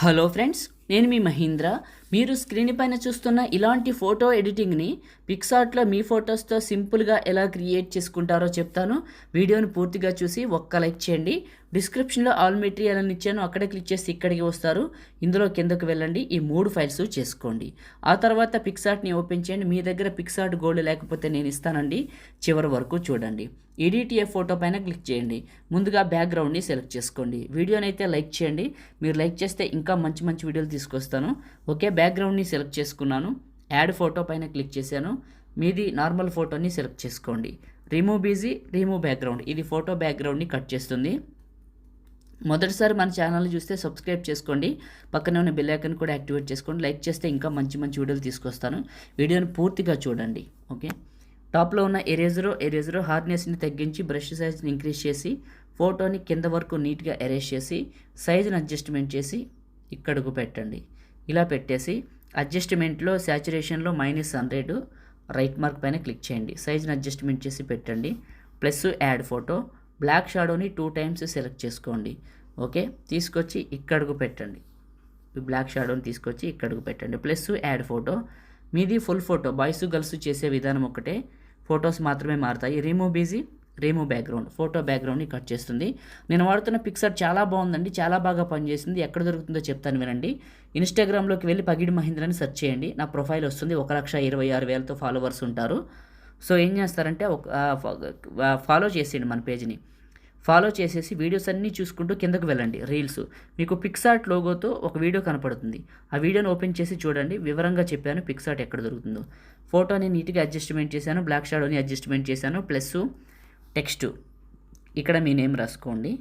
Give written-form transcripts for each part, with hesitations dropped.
Hello friends, నేను మీ మహీంద్ర. మీరు screen పైన చూస్తున్న ఇలాంటి ఫోటో ఎడిటింగ్ని పిక్సార్ట్లో మీ ఫొటోస్తో సింపుల్గా ఎలా క్రియేట్ చేసుకుంటారో చెప్తాను. వీడియోని పూర్తిగా చూసి ఒక్క లైక్ చేయండి. డిస్క్రిప్షన్లో ఆల్ మెటీరియల్ అని ఇచ్చాను, అక్కడే క్లిక్ చేసి ఇక్కడికి వస్తారు. ఇందులో కిందకు వెళ్ళండి, ఈ 3 ఫైల్స్ చేసుకోండి. ఆ తర్వాత పిక్సార్ట్ని ఓపెన్ చేయండి. మీ దగ్గర పిక్సార్ట్ గోల్డ్ లేకపోతే నేను ఇస్తానండి, చివరి వరకు చూడండి. ఎడిట్ ఏ ఫోటో పైన క్లిక్ చేయండి. ముందుగా బ్యాక్గ్రౌండ్ని సెలెక్ట్ చేసుకోండి. వీడియోని అయితే లైక్ చేయండి, మీరు లైక్ చేస్తే ఇంకా మంచి మంచి వీడియోలు తీసుకొస్తాను. ఓకే, బ్యాక్గ్రౌండ్ని సెలెక్ట్ చేసుకున్నాను. యాడ్ ఫోటో పైన క్లిక్ చేశాను. మీది నార్మల్ ఫోటోని సెలెక్ట్ చేసుకోండి. రిమూవ్ బిజీ, రిమూవ్ బ్యాక్గ్రౌండ్, ఇది ఫోటో బ్యాక్గ్రౌండ్ని కట్ చేస్తుంది. మొదటిసారి మన ఛానల్ని చూస్తే సబ్స్క్రైబ్ చేసుకోండి, పక్కనే ఉన్న బెల్ ఐకాన్ కూడా యాక్టివేట్ చేసుకోండి. లైక్ చేస్తే ఇంకా మంచి మంచి వీడియోలు తీసుకొస్తాను. వీడియోని పూర్తిగా చూడండి. ఓకే, టాప్లో ఉన్న ఎరేజరు హార్డ్నెస్ని తగ్గించి బ్రష్ సైజ్ని ఇంక్రీజ్ చేసి ఫోటోని కింద వరకు నీట్గా ఎరేజ్ చేసి సైజుని అడ్జస్ట్మెంట్ చేసి ఇక్కడకు పెట్టండి. ఇలా పెట్టేసి అడ్జస్ట్మెంట్లో శాచురేషన్లో -100 రైట్ మార్క్ పైన క్లిక్ చేయండి. సైజుని అడ్జస్ట్మెంట్ చేసి పెట్టండి. ప్లస్ యాడ్ ఫోటో, బ్లాక్ షాడోని 2 టైమ్స్ సెలెక్ట్ చేసుకోండి. ఓకే, తీసుకొచ్చి ఇక్కడకు పెట్టండి. బ్లాక్ షాడోని తీసుకొచ్చి ఇక్కడకు పెట్టండి. ప్లస్ యాడ్ ఫోటో, మీది ఫుల్ ఫోటో, బాయ్స్ గర్ల్స్ చేసే విధానం ఒకటే, ఫొటోస్ మాత్రమే మారుతాయి. Remove BG, remove background, photo బ్యాక్గ్రౌండ్ని కట్ చేస్తుంది. నేను వాడుతున్న పిక్సార్ట్ చాలా బాగుందండి, చాలా బాగా పనిచేసింది. ఎక్కడ దొరుకుతుందో చెప్తాను వినండి. ఇన్స్టాగ్రామ్లోకి వెళ్ళి పగిడి మహీంద్ర అని సెర్చ్ చేయండి, నా ప్రొఫైల్ వస్తుంది. 1,26,000 ఫాలోవర్స్ ఉంటారు. సో ఏం చేస్తారంటే ఫాలో చేసేయండి మన పేజ్ని. ఫాలో చేసేసి వీడియోస్ అన్నీ చూసుకుంటూ కిందకు వెళ్ళండి. రీల్స్, మీకు పిక్సార్ట్ లోగోతో ఒక వీడియో కనపడుతుంది. ఆ వీడియోని ఓపెన్ చేసి చూడండి, వివరంగా చెప్పాను పిక్సార్ట్ ఎక్కడ దొరుకుతుందో. ఫోటోని నీట్గా అడ్జస్ట్మెంట్ చేశాను, బ్లాక్ షాడోని అడ్జస్ట్మెంట్ చేశాను. ప్లస్ టెక్స్ట్, ఇక్కడ మీ నేమ్ రాసుకోండి.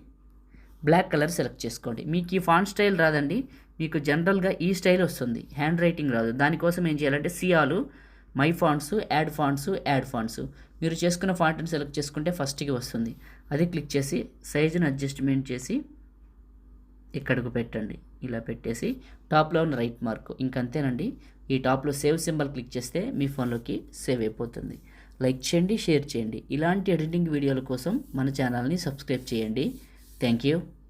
బ్లాక్ కలర్ సెలెక్ట్ చేసుకోండి. మీకు ఈ ఫాంట్ స్టైల్ రాదండి, మీకు జనరల్గా ఈ స్టైల్ వస్తుంది, హ్యాండ్ రైటింగ్ రాదు. దానికోసం ఏం చేయాలంటే సియాలు, మై ఫాంట్స్, యాడ్ ఫాంట్స్, మీరు చేసుకున్న ఫాంట్ని సెలెక్ట్ చేసుకుంటే ఫస్ట్కి వస్తుంది. అది క్లిక్ చేసి సైజుని అడ్జస్ట్మెంట్ చేసి ఇక్కడకు పెట్టండి. ఇలా పెట్టేసి టాప్లో ఉన్న రైట్ మార్క్, ఇంకంతేనండి. ఈ టాప్లో సేవ్ సింబల్ క్లిక్ చేస్తే మీ ఫోన్లోకి సేవ్ అయిపోతుంది. లైక్ చేయండి, షేర్ చేయండి. ఇలాంటి ఎడిటింగ్ వీడియోల కోసం మన ఛానల్ని సబ్స్క్రైబ్ చేయండి. Thank you.